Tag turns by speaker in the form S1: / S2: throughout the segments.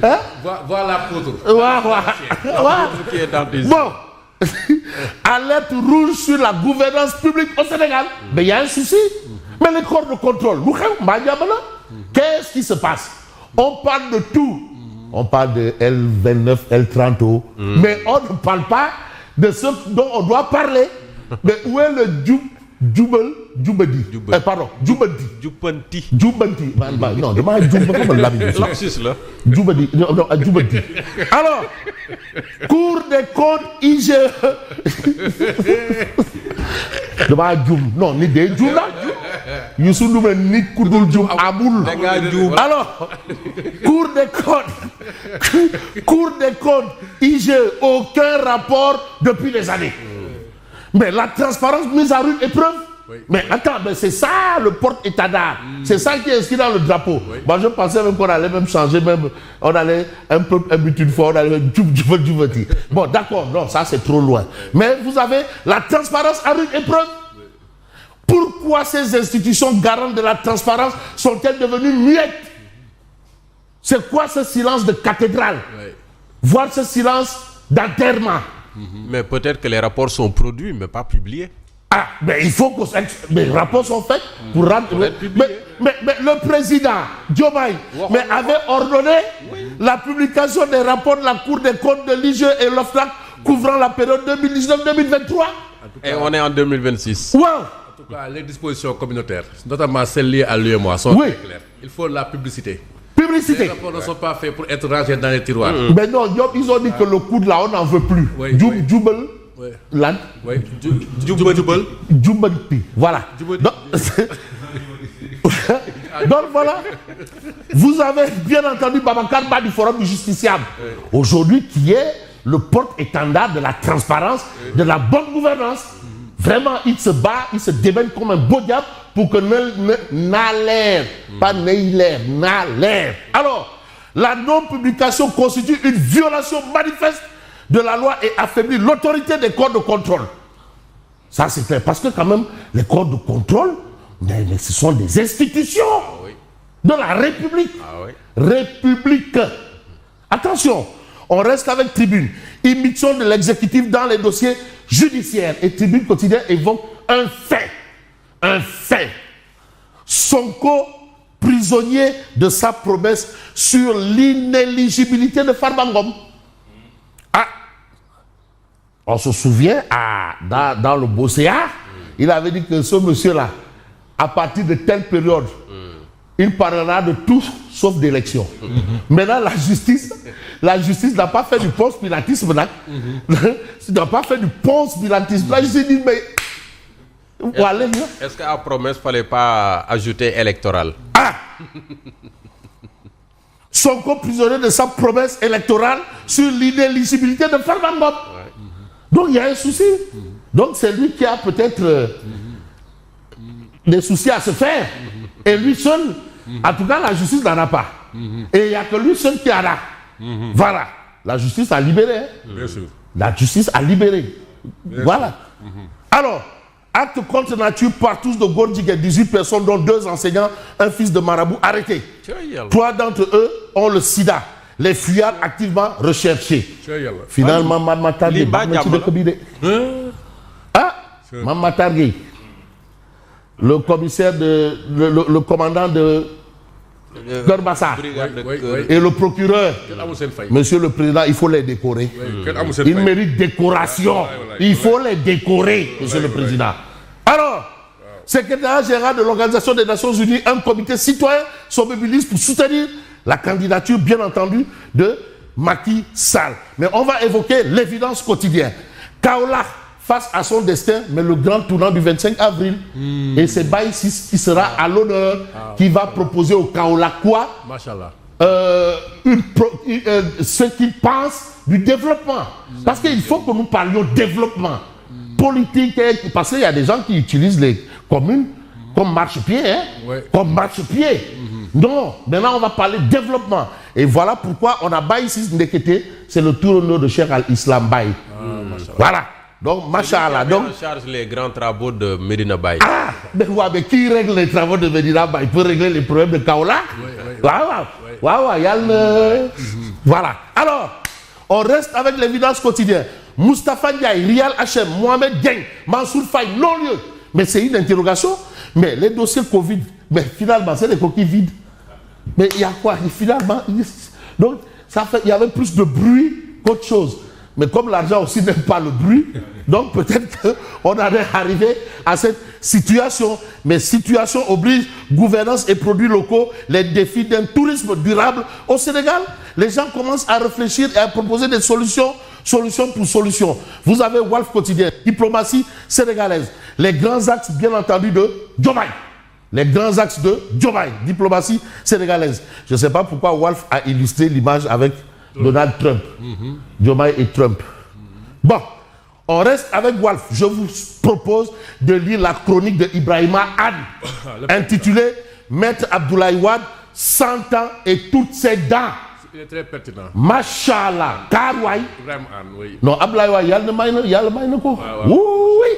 S1: Hein?
S2: Voilà l'apôtre.
S1: Qui est dans tes... Bon. Alerte rouge sur la gouvernance publique au Sénégal. Mais il y a un souci. Mais les corps de contrôle, qu'est-ce qui se passe? On parle de tout. On parle de L29, L30, mais on ne parle pas de ce dont on doit parler. Mais où est le Djoubadi? Pardon, Djoubadi. Djoubadi. Non, demande Djoubadi comme l'habitude.
S3: Lapsus là.
S1: Djoubadi. Non, Djoubadi. Alors, Cour des comptes IGE. Demande Djoum. Non, ni des Djoum là. Youssou Ndoumé ni Koudoul Djoum Aboul. Alors, Cour des comptes IGE, aucun rapport depuis des années. Mais la transparence mise à rude épreuve. Oui. Mais attends, mais c'est ça le porte-étendard. C'est ça qui est inscrit dans le drapeau. Oui. Moi je pensais même qu'on allait même changer, même on allait un peu une fois, on allait bon d'accord, non, ça c'est trop loin. Mais vous avez la transparence à rude épreuve. Oui. Pourquoi ces institutions garantes de la transparence sont-elles devenues muettes? C'est quoi ce silence de cathédrale? Oui. Voir ce silence d'enterrement.
S3: Mais peut-être que les rapports sont produits, mais pas publiés.
S1: Ah, mais il faut que les rapports sont faits pour rendre... Mais le président, Diomaye, avait ordonné la publication des rapports de la Cour des comptes de l'IGE et l'OFNAC couvrant la période 2019-2023.
S3: Et on est en 2026.
S1: Wow.
S2: En tout cas, les dispositions communautaires, notamment celles liées à l'UEMOA, sont très claires. Il faut la publicité.
S1: Publicité.
S2: Les rapports ne sont pas faits pour être rangés dans les tiroirs.
S1: Mais non, ils ont dit que le coup de là, on n'en veut plus. Djoubel. Lan. Djoubel. Voilà. Donc voilà. Vous avez bien entendu Babacar Ba du Forum du Justiciable. Aujourd'hui, qui est le porte-étendard de la transparence, de la bonne gouvernance. Vraiment, il se bat, il se démène comme un beau diable pour que n'alère, pas n'ailère, n'alère. Alors, la non-publication constitue une violation manifeste de la loi et affaiblit l'autorité des corps de contrôle. Ça, c'est clair. Parce que quand même, les corps de contrôle, mais ce sont des institutions de la République. République. Attention, on reste avec Tribune. Immixtion de l'exécutif dans les dossiers judiciaires. Et Tribune quotidien évoque un fait. Un fait. Sonko, prisonnier de sa promesse sur l'inéligibilité de Farba Ngom. Ah, on se souvient, dans le Bosséa, il avait dit que ce monsieur-là, à partir de telle période, il parlera de tout sauf d'élection. Maintenant, la justice n'a pas fait du ponce-pilatisme. N'a pas fait du ponce-pilatisme. La justice dit, mais...
S3: Est-ce qu'à promesse, il ne fallait pas ajouter électoral?
S1: Ah Sonko prisonnier de sa promesse électorale sur l'inéligibilité de Farba Ngom. Donc il y a un souci. Donc c'est lui qui a peut-être des soucis à se faire. Et lui seul, en tout cas la justice n'en a pas. Et il n'y a que lui seul qui en a. Voilà. La justice a libéré.
S2: Bien sûr.
S1: La justice a libéré. Voilà. Alors, acte contre nature par tous de Gondjigue, 18 personnes, dont 2 enseignants, un fils de marabout arrêté. 3 d'entre eux ont le sida. Les fuyards activement recherchés. Finalement, Mamatargué. Mamatargué. Le commissaire le commandant de Gorbassar et le procureur. Monsieur le Président, il faut les décorer. Ils méritent décoration. Il faut les décorer, Monsieur le Président. Alors, secrétaire général de l'Organisation des Nations Unies, un comité citoyen se mobilise pour soutenir la candidature, bien entendu, de Macky Sall. Mais on va évoquer l'évidence quotidienne. Kaolack face à son destin, mais le grand tournant du 25 avril. Et c'est Baïsis qui sera à l'honneur, qui va proposer aux Kaolackois ce qu'ils pensent du développement. Parce qu'il faut que nous parlions développement politique, parce qu'il y a des gens qui utilisent les communes comme marchepied, comme marchepied. Non, maintenant on va parler développement. Et voilà pourquoi on a Baïsis Ndekete, c'est le tourneur de Cheikh Al-Islam Baye. Voilà. Donc, machallah. Donc,
S3: on charge les grands travaux de Medina Baye.
S1: Ah, mais qui règle les travaux de Medina Baye? Peut régler les problèmes de Kaolack? Il y a le... Voilà. Alors, on reste avec l'évidence quotidienne. Moustapha Ndiaye, Rial Hachem, Mohamed Dieng, Mansour Faye, non-lieu. Mais c'est une interrogation. Mais les dossiers Covid, mais finalement, c'est des coquilles vides. Mais il y a quoi? Finalement, donc, ça fait, il y avait plus de bruit qu'autre chose. Mais comme l'argent aussi n'aime pas le bruit, donc peut-être qu'on allait arriver à cette situation. Mais situation oblige gouvernance et produits locaux, les défis d'un tourisme durable au Sénégal. Les gens commencent à réfléchir et à proposer des solutions pour solutions. Vous avez Walf Quotidien, diplomatie sénégalaise. Les grands axes, bien entendu, de Diomaye. Les grands axes de Diomaye, diplomatie sénégalaise. Je ne sais pas pourquoi Walf a illustré l'image avec Donald Trump. Diomaye et Trump. Bon, on reste avec Walf. Je vous propose de lire la chronique de Ibrahima Anne, intitulée Maître Abdoulaye Wade, 100 ans et toutes ses dents.
S2: Il est très pertinent.
S1: Machallah, Karouaï.
S2: Ibrahima Anne, oui.
S1: Non, Abdoulaye Wade, il y a le maïnako. Oui.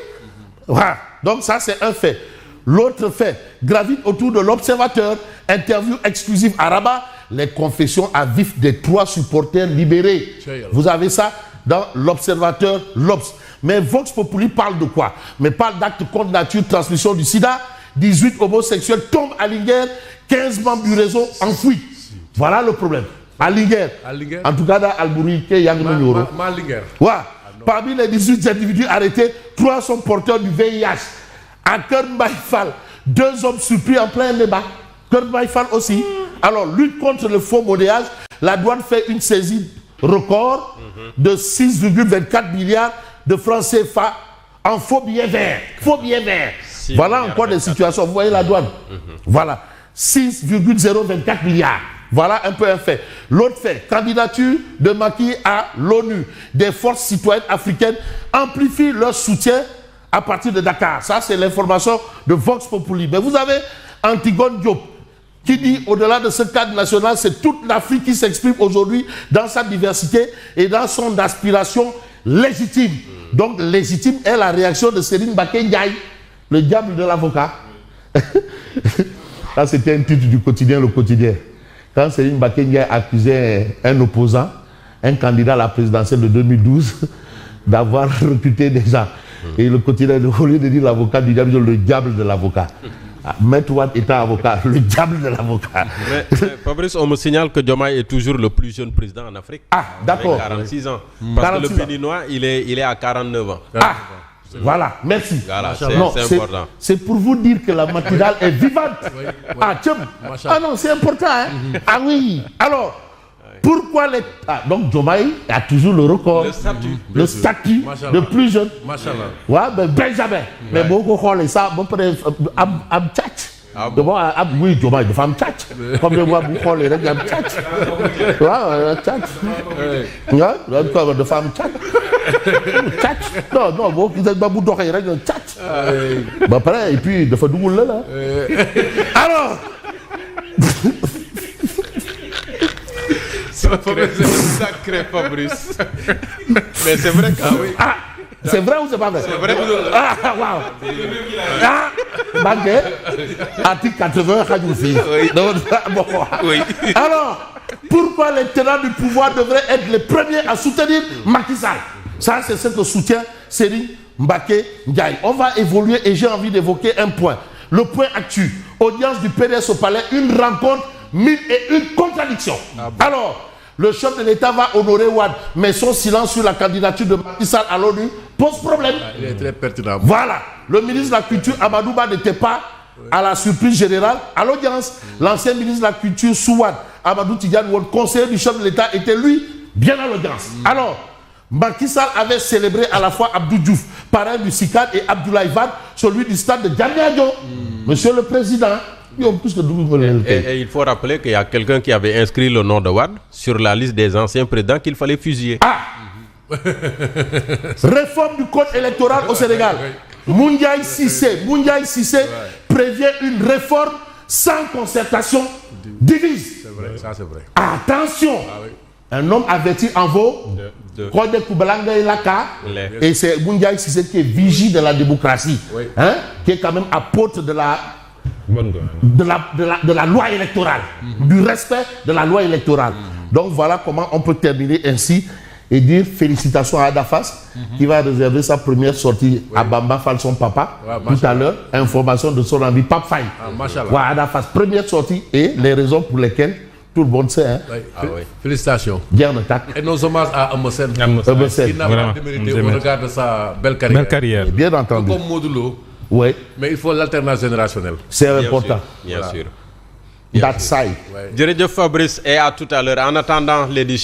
S1: Voilà. Donc ça, c'est un fait. L'autre fait gravite autour de l'Observateur. Interview exclusive à Rabat. Les confessions à vif des 3 supporters libérés. Vous avez ça dans l'Observateur, l'Obs. Mais Vox Populi parle de quoi? Mais parle d'actes contre nature, transmission du sida. 18 homosexuels tombent à Linguère. 15 membres du réseau enfouis. Voilà le problème. À Linguère. En tout cas, dans Albouri, il y a ouais. Parmi les 18 individus arrêtés, 3 sont porteurs du VIH. À Kern-Baïfal, 2 hommes surpris en plein débat. Kern-Baïfal aussi. Alors, lutte contre le faux monnayage, la douane fait une saisie record de 6,24 milliards de francs CFA en faux billets verts. Faux billets verts. Voilà encore des situations. Vous voyez la douane. Voilà. 6,024 milliards. Voilà un peu un fait. L'autre fait, candidature de Macky à l'ONU. Des forces citoyennes africaines amplifient leur soutien à partir de Dakar. Ça, c'est l'information de Vox Populi. Mais vous avez Antigone Diop qui dit, au-delà de ce cadre national, c'est toute l'Afrique qui s'exprime aujourd'hui dans sa diversité et dans son aspiration légitime. Donc, légitime est la réaction de Serigne Mbacké Ndiaye, le diable de l'avocat. Là, c'était un titre du quotidien, Le Quotidien. Quand Serigne Mbacké Ndiaye accusait un opposant, un candidat à la présidentielle de 2012, d'avoir recruté des gens. Et le quotidien, au lieu de dire l'avocat du diable, le diable de l'avocat. Maître Wade étant avocat, le diable de l'avocat.
S3: Mais Fabrice, on me signale que Diomaye est toujours le plus jeune président en Afrique.
S1: Ah, d'accord.
S3: 46 ans. Parce 46 que le Béninois, il est à 49 ans.
S1: Ah, voilà, merci.
S3: Voilà, c'est important.
S1: C'est pour vous dire que la matinale est vivante. Oui. Ah, tiens. Ah non, c'est important. Hein? Ah oui. Alors, pourquoi les... Ah, donc Diomaye a toujours le record. Le statut de plus jeune.
S2: Machallah.
S1: Ouais, ben Benjamin. Mais beaucoup de ça, bon, am tchatch. Oui, Diomaye, de femme tchatch. Comme moi, beaucoup de règles am tchatch. Ouais, tchatch. Ouais, de femme tchatch. Non, vous êtes pas beaucoup de règles tchatch. Bah, après, et puis, de faire du boulot là. Alors.
S3: Sacré Fabrice. Mais c'est vrai que...
S1: Ah, c'est vrai ou c'est pas vrai?
S3: C'est vrai.
S1: Ah, waouh. Ah, Banque, article 80, oui. Alors, pourquoi les tenants du pouvoir devraient être les premiers à soutenir Macky Sall? Ça, c'est ce que soutient Serigne Mbacké Ndiaye. On va évoluer et j'ai envie d'évoquer un point. Le point actu. Audience du PDS au palais, une rencontre, 1001 contradictions. Ah bon. Alors, le chef de l'État va honorer Wade, mais son silence sur la candidature de Macky Sall à l'ONU pose problème.
S2: Il est très pertinent.
S1: Voilà. Le ministre de la Culture, Amadou Ba, n'était pas à la surprise générale à l'audience. L'ancien ministre de la Culture, sous Wade, Amadou Tidiane Wade, conseiller du chef de l'État, était lui bien à l'audience. Alors, Macky Sall avait célébré à la fois Abdou Diouf, parrain du CICAD, et Abdoulaye Wade, celui du stade de Diamniadio. Monsieur le Président,
S3: et il faut rappeler qu'il y a quelqu'un qui avait inscrit le nom de Wade sur la liste des anciens présidents qu'il fallait fusiller.
S1: Ah. Réforme du code électoral au Sénégal. Moundiaye Cissé prévient une réforme sans concertation divise.
S2: C'est vrai, ça c'est vrai.
S1: Attention. Un homme averti en vaut. Et c'est Moundiaye Cissé qui est vigie de la démocratie, hein, qui est quand même apôtre de la loi électorale, du respect de la loi électorale. Donc voilà comment on peut terminer ainsi et dire félicitations à Adafas qui va réserver sa première sortie à Bamba Fall, son papa, tout à l'heure. Information de son ami Pape Faye. Voilà, Adafas, première sortie et les raisons pour lesquelles tout le monde sait. Hein.
S2: Félicitations. Et nos hommages à Amosen. Qui n'a pas démérité au regard de sa belle carrière.
S4: Belle carrière.
S1: Bien entendu.
S2: Comme Modulo.
S1: Oui.
S2: Mais il faut l'alternance générationnelle.
S1: C'est important.
S3: Bien sûr.
S1: That side.
S3: Fabrice, et à tout à l'heure. En attendant l'édition